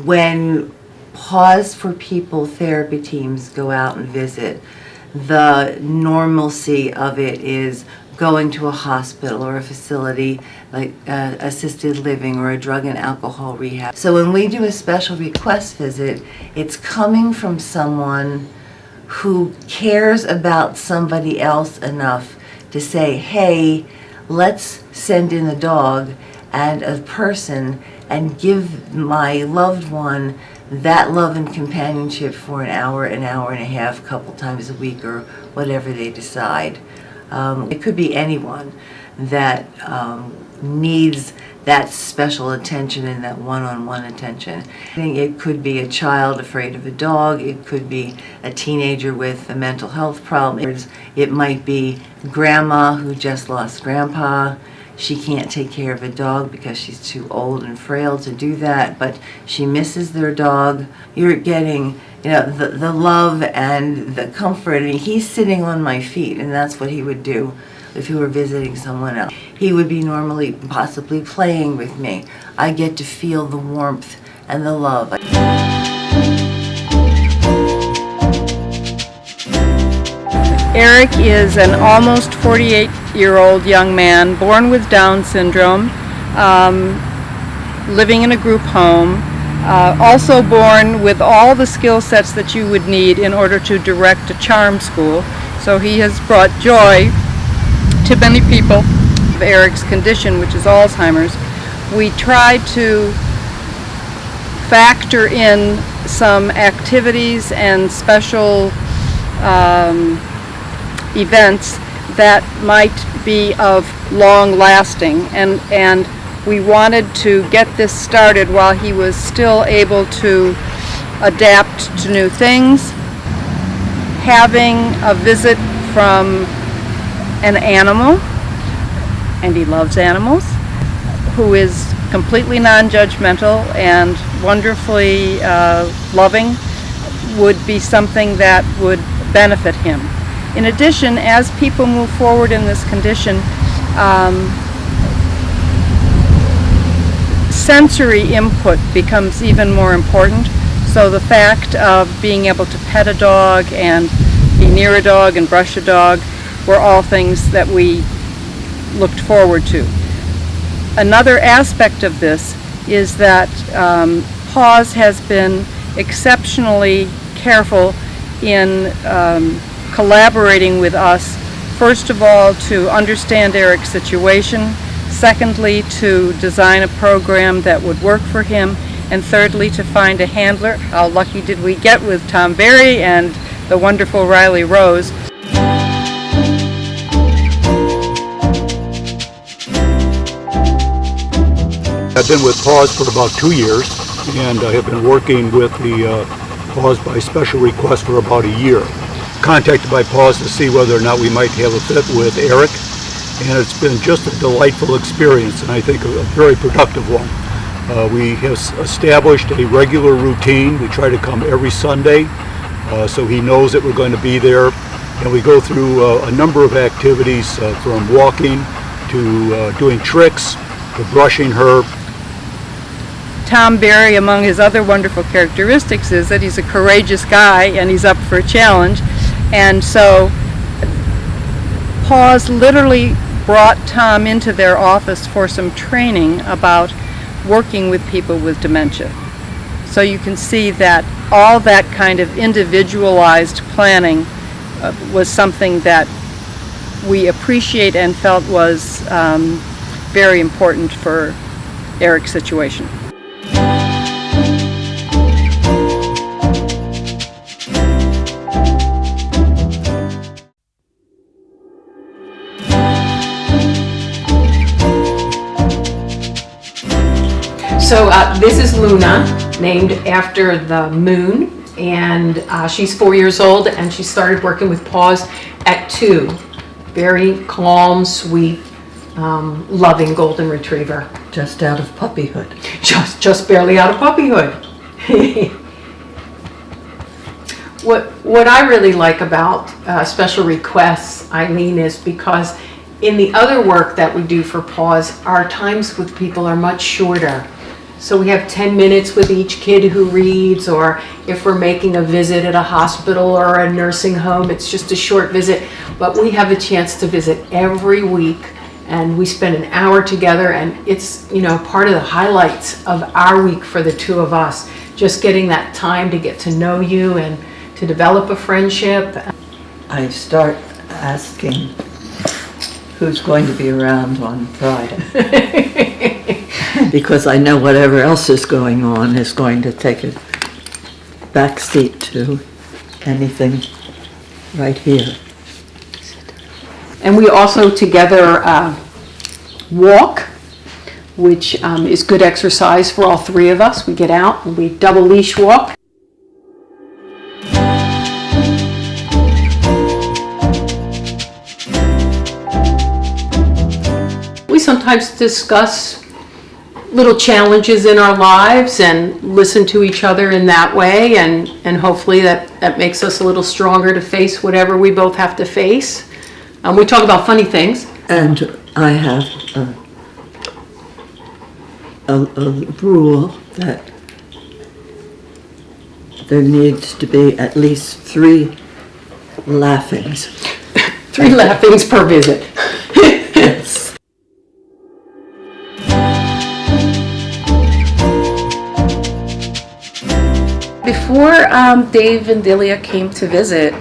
when Pause for People therapy teams go out and visit, the normalcy of it is going to a hospital or a facility like assisted living or a drug and alcohol rehab. So when we do a special request visit, it's coming from someone who cares about somebody else enough to say, hey, let's send in a dog and a person and give my loved one that love and companionship for an hour and a half, a couple times a week, or whatever they decide. It could be anyone that needs that special attention and that one-on-one attention. I think it could be a child afraid of a dog. It could be a teenager with a mental health problem. It might be grandma who just lost grandpa. She can't take care of a dog because she's too old and frail to do that, but she misses their dog. You're getting, the love and the comfort. And he's sitting on my feet, and that's what he would do if he were visiting someone else. He would be normally possibly playing with me. I get to feel the warmth and the love. Eric is an almost 48-year-old young man born with Down syndrome, living in a group home, also born with all the skill sets that you would need in order to direct a charm school. So he has brought joy to many people of Eric's condition, which is Alzheimer's. We try to factor in some activities and special events that might be of long lasting, and we wanted to get this started while he was still able to adapt to new things. Having a visit from an animal, and he loves animals, who is completely non-judgmental and wonderfully loving, would be something that would benefit him. In addition, as people move forward in this condition, sensory input becomes even more important. So the fact of being able to pet a dog and be near a dog and brush a dog were all things that we looked forward to. Another aspect of this is that Paws has been exceptionally careful in collaborating with us, first of all, to understand Eric's situation, secondly, to design a program that would work for him, and thirdly, to find a handler. How lucky did we get with Tom Berry and the wonderful Riley Rose. I've been with Paws for about 2 years, and I have been working with the Paws by Special Request for about a year. Contacted by Paws to see whether or not we might have a fit with Eric, and it's been just a delightful experience, and I think a very productive one. We have established a regular routine. We try to come every Sunday, so he knows that we're going to be there, and we go through a number of activities, from walking to doing tricks to brushing her. Tom Berry, among his other wonderful characteristics, is that he's a courageous guy and he's up for a challenge. And so Paws literally brought Tom into their office for some training about working with people with dementia. So you can see that all that kind of individualized planning was something that we appreciate and felt was very important for Eric's situation. So this is Luna, named after the moon, and she's 4 years old, and she started working with Paws at 2. Very calm, sweet, loving golden retriever. Just out of puppyhood. Just barely out of puppyhood. What I really like about special requests, Eileen, is because in the other work that we do for Paws, our times with people are much shorter. So we have 10 minutes with each kid who reads, or if we're making a visit at a hospital or a nursing home, it's just a short visit. But we have a chance to visit every week, and we spend an hour together, and it's, you know, part of the highlights of our week for the two of us. Just getting that time to get to know you and to develop a friendship. I start asking who's going to be around on Friday. Because I know whatever else is going on is going to take a back seat to anything right here. And we also together walk, which is good exercise for all three of us. We get out and we double leash walk. We sometimes discuss little challenges in our lives and listen to each other in that way, and hopefully that makes us a little stronger to face whatever we both have to face. We talk about funny things. And I have a rule that there needs to be at least 3 laughings. 3 laughings per visit. Yes. Before Dave and Delia came to visit,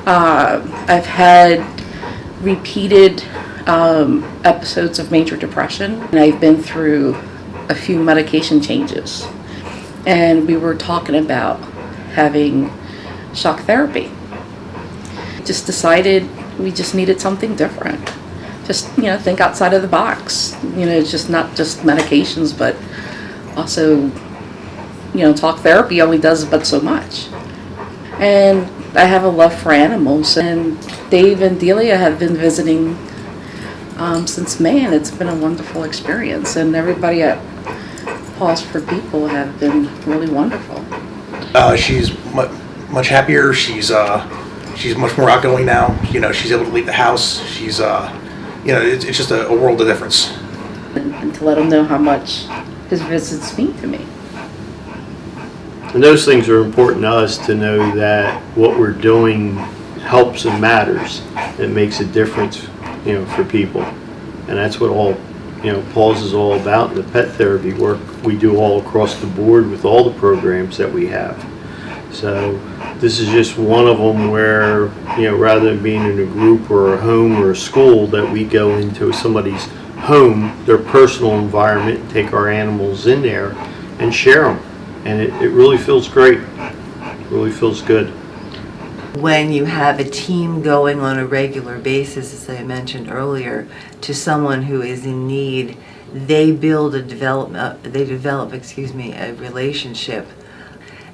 I've had repeated episodes of major depression, and I've been through a few medication changes. And we were talking about having shock therapy. Just decided we just needed something different. Just, you know, think outside of the box. You know, it's just not just medications, but also, you know, talk therapy only does but so much. And I have a love for animals, and Dave and Delia have been visiting since May, and it's been a wonderful experience. And everybody at Paws for People have been really wonderful. She's much happier. She's much more outgoing now. You know, she's able to leave the house. She's, you know, it's just a world of difference. And to let him know how much his visits mean to me. And those things are important to us, to know that what we're doing helps and matters. It makes a difference, you know, for people. And that's what all, you know, Paws is all about. And the pet therapy work we do all across the board with all the programs that we have. So this is just one of them where, you know, rather than being in a group or a home or a school, that we go into somebody's home, their personal environment, take our animals in there and share them. And it really feels great. It really feels good. When you have a team going on a regular basis, as I mentioned earlier, to someone who is in need, they develop a relationship.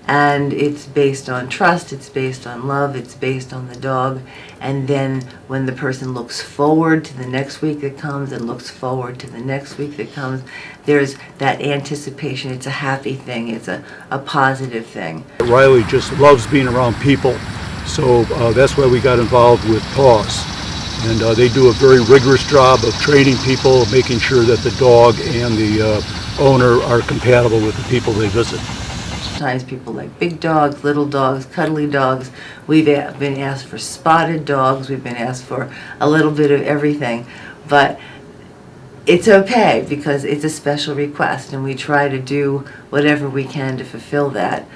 And it's based on trust, it's based on love, it's based on the dog. And then when the person looks forward to the next week that comes and looks forward to the next week that comes, there's that anticipation. It's a happy thing, it's a positive thing. Riley just loves being around people, so that's why we got involved with Paws. And they do a very rigorous job of training people, making sure that the dog and the owner are compatible with the people they visit. Sometimes people like big dogs, little dogs, cuddly dogs. We've been asked for spotted dogs. We've been asked for a little bit of everything. But it's okay because it's a special request, and we try to do whatever we can to fulfill that.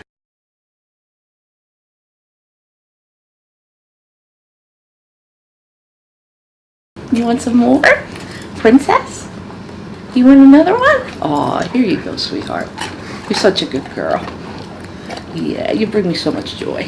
You want some more? Princess? You want another one? Aw, here you go, sweetheart. You're such a good girl. Yeah, you bring me so much joy.